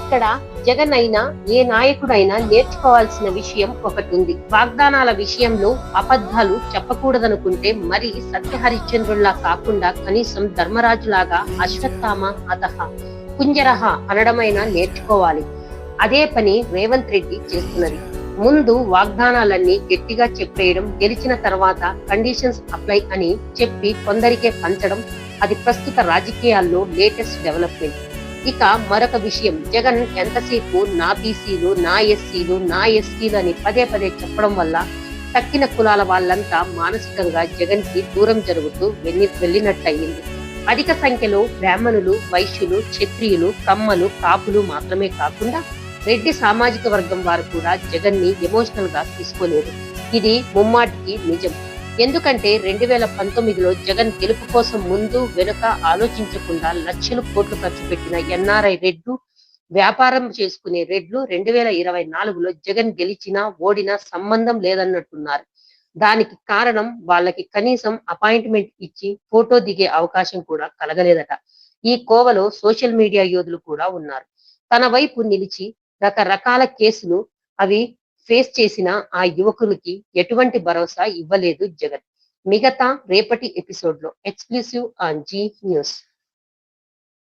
ఇక్కడ జగన్ అయినా ఏ నాయకుడైనా నేర్చుకోవాల్సిన విషయం ఒకటి ఉంది. వాగ్దానాల విషయంలో అబద్ధాలు చెప్పకూడదనుకుంటే మరి సత్యహరిశ్చంద్రుల్లా కాకుండా కనీసం ధర్మరాజులాగా అశ్వత్థామ అతహ కుంజరహ అనడమైనా నేర్చుకోవాలి. అదే పని రేవంత్ రెడ్డి చేస్తున్నది. ముందు వాగ్దానాలన్నీ గట్టిగా చెప్పేయడం, గెలిచిన తర్వాత కండిషన్స్ అప్లై అని చెప్పి కొందరికే పంచడం, అది ప్రస్తుత రాజకీయాల్లో లేటెస్ట్ డెవలప్మెంట్. ఇక మరొక విషయం, జగన్ ఎంతసేపు నా బీసీలు, నా ఎస్సీలు, నా ఎస్టీలు అని పదే పదే చెప్పడం వల్ల తక్కిన కులాల వాళ్ళంతా మానసికంగా జగన్ కి దూరం జరుగుతూ వెళ్ళినట్టయింది. అధిక సంఖ్యలో బ్రాహ్మణులు, వైశ్యులు, క్షత్రియులు, కమ్మలు, కాపులు మాత్రమే కాకుండా రెడ్డి సామాజిక వర్గం వారు కూడా జగన్ ని ఎమోషనల్ గా తీసుకోలేదు. ఇది ముమ్మాటికి నిజం. ఎందుకంటే 2019లో జగన్ గెలుపు కోసం ముందు వెనుక ఆలోచించకుండా లక్షలు కోట్లు ఖర్చు పెట్టిన ఎన్ఆర్ఐ రెడ్లు, వ్యాపారం చేసుకునే రెడ్లు 2024లో జగన్ గెలిచినా ఓడినా సంబంధం లేదన్నట్టున్నారు. దానికి కారణం వాళ్ళకి కనీసం అపాయింట్మెంట్ ఇచ్చి ఫోటో దిగే అవకాశం కూడా కలగలేదట. ఈ కోవలో సోషల్ మీడియా యోధులు కూడా ఉన్నారు. తన వైపు నిలిచి రకరకాల కేసులు అవి ఫేస్ చేసిన ఆ యువకులకి ఎటువంటి భరోసా ఇవ్వలేదు జగన్. మిగతా రేపటి ఎపిసోడ్ లో ఎక్స్క్లూసివ్ ఆన్ జీ న్యూస్.